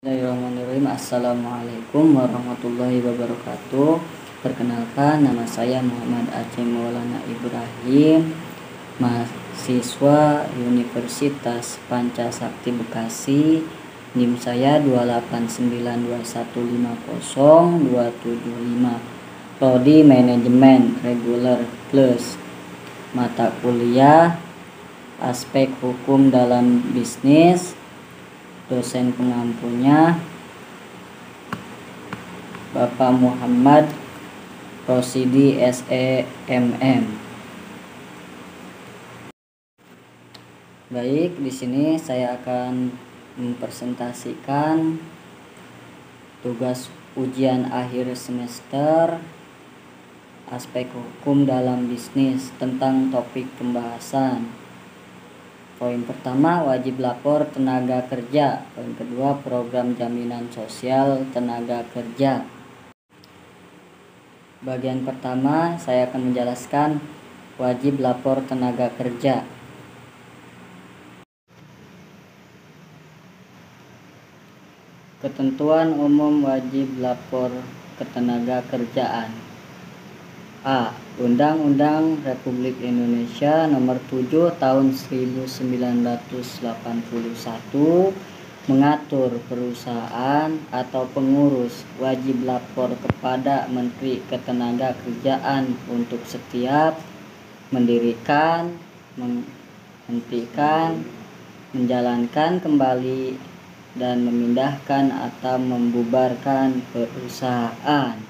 Bismillahirrahmanirrahim. Assalamualaikum warahmatullahi wabarakatuh. Perkenalkan, nama saya Muhammad Aceh Maulana Ibrahim, mahasiswa Universitas Pancasakti Bekasi. NIM saya 2892150 Prodi Manajemen Reguler Plus. Mata kuliah Aspek Hukum dalam Bisnis. Dosen pengampunya Bapak Muhammad Rosidi SEMM. Baik, di sini saya akan mempresentasikan tugas ujian akhir semester aspek hukum dalam bisnis tentang topik pembahasan. Poin pertama, wajib lapor tenaga kerja. Poin kedua, program jaminan sosial tenaga kerja. Bagian pertama, saya akan menjelaskan wajib lapor tenaga kerja. Ketentuan umum wajib lapor ketenaga kerjaan. A. Undang-Undang Republik Indonesia Nomor 7 Tahun 1981 mengatur perusahaan atau pengurus wajib lapor kepada Menteri Ketenagakerjaan untuk setiap mendirikan, menghentikan, menjalankan kembali, dan memindahkan atau membubarkan perusahaan.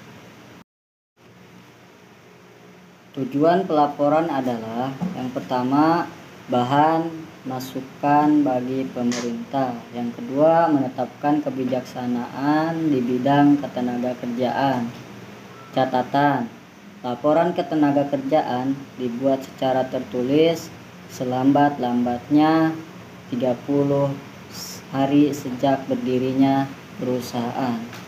Tujuan pelaporan adalah yang pertama, bahan masukan bagi pemerintah. Yang kedua, menetapkan kebijaksanaan di bidang ketenagakerjaan. Catatan, laporan ketenagakerjaan dibuat secara tertulis selambat-lambatnya 30 hari sejak berdirinya perusahaan.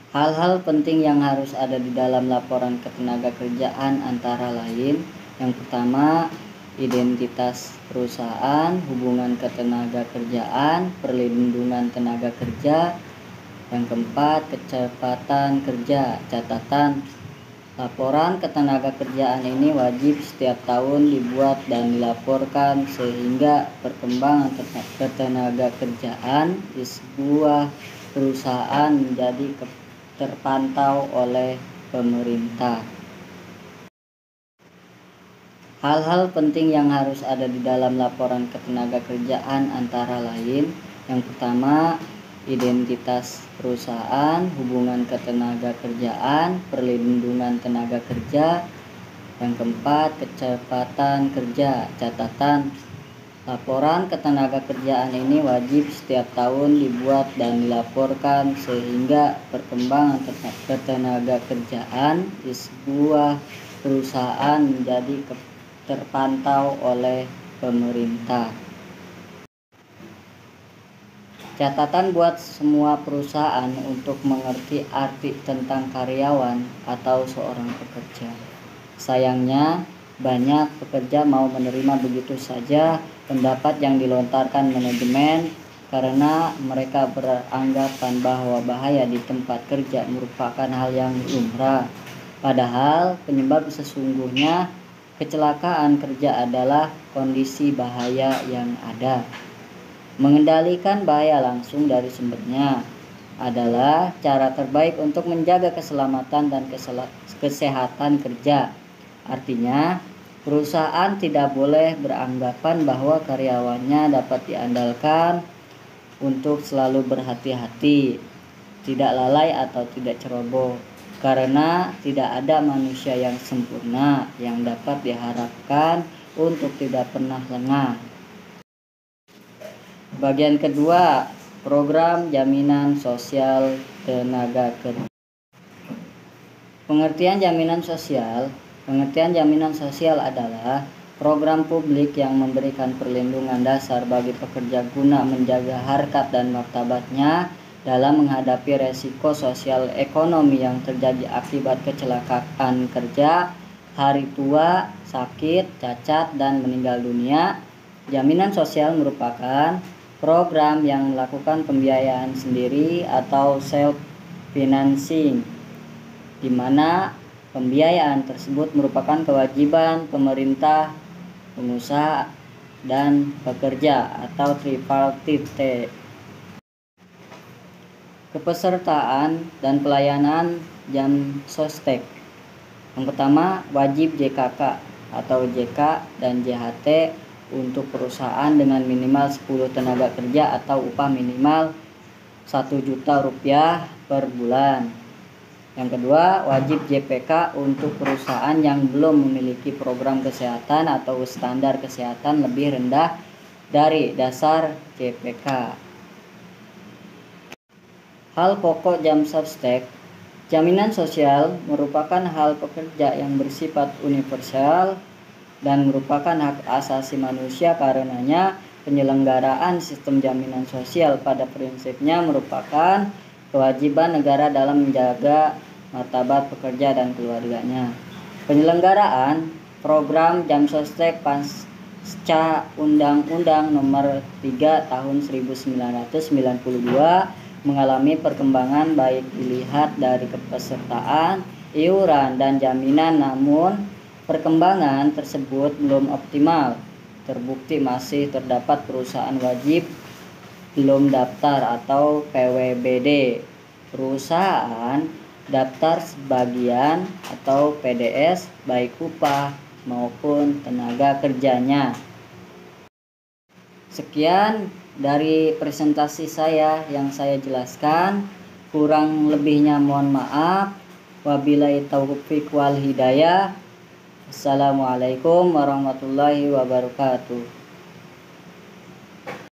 Hal-hal penting yang harus ada di dalam laporan ketenagakerjaan antara lain: yang pertama, identitas perusahaan, hubungan ketenagakerjaan, perlindungan tenaga kerja. Yang keempat, kecepatan kerja. Catatan, laporan ketenagakerjaan ini wajib setiap tahun dibuat dan dilaporkan sehingga perkembangan ketenagakerjaan di sebuah perusahaan menjadi terpantau oleh pemerintah. Hal-hal penting yang harus ada di dalam laporan ketenagakerjaan antara lain: yang pertama, identitas perusahaan, hubungan ketenagakerjaan, perlindungan tenaga kerja. Yang keempat, kecepatan kerja. Catatan, laporan ketenagakerjaan ini wajib setiap tahun dibuat dan dilaporkan sehingga perkembangan ketenagakerjaan di sebuah perusahaan menjadi terpantau oleh pemerintah. Catatan buat semua perusahaan untuk mengerti arti tentang karyawan atau seorang pekerja. Sayangnya, banyak pekerja mau menerima begitu saja pendapat yang dilontarkan manajemen karena mereka beranggapan bahwa bahaya di tempat kerja merupakan hal yang lumrah. Padahal penyebab sesungguhnya kecelakaan kerja adalah kondisi bahaya yang ada. Mengendalikan bahaya langsung dari sumbernya adalah cara terbaik untuk menjaga keselamatan dan kesehatan kerja. Artinya, perusahaan tidak boleh beranggapan bahwa karyawannya dapat diandalkan untuk selalu berhati-hati, tidak lalai atau tidak ceroboh, karena tidak ada manusia yang sempurna yang dapat diharapkan untuk tidak pernah lengah. Bagian kedua, program jaminan sosial tenaga kerja. Pengertian jaminan sosial adalah program publik yang memberikan perlindungan dasar bagi pekerja guna menjaga harkat dan martabatnya dalam menghadapi resiko sosial ekonomi yang terjadi akibat kecelakaan kerja, hari tua, sakit, cacat, dan meninggal dunia. Jaminan sosial merupakan program yang melakukan pembiayaan sendiri atau self financing, di mana pembiayaan tersebut merupakan kewajiban pemerintah, pengusaha, dan pekerja atau tripartite. Kepesertaan dan pelayanan jam sostek. Yang pertama, wajib JKK atau JK dan JHT untuk perusahaan dengan minimal 10 tenaga kerja atau upah minimal 1 juta rupiah per bulan. Yang kedua, wajib JPK untuk perusahaan yang belum memiliki program kesehatan atau standar kesehatan lebih rendah dari dasar JPK. Hal pokok jam sostek. Jaminan sosial merupakan hal pekerja yang bersifat universal dan merupakan hak asasi manusia. Karenanya penyelenggaraan sistem jaminan sosial pada prinsipnya merupakan kewajiban negara dalam menjaga martabat pekerja dan keluarganya. Penyelenggaraan program jam sostek pasca Undang-Undang Nomor 3 Tahun 1992 mengalami perkembangan baik dilihat dari kepesertaan, iuran, dan jaminan, namun perkembangan tersebut belum optimal. Terbukti masih terdapat perusahaan wajib belum daftar atau PWBD, perusahaan daftar sebagian atau PDS baik upah maupun tenaga kerjanya. Sekian dari presentasi saya yang saya jelaskan, kurang lebihnya mohon maaf. Wabillahi taufiq wal hidayah. Assalamualaikum warahmatullahi wabarakatuh.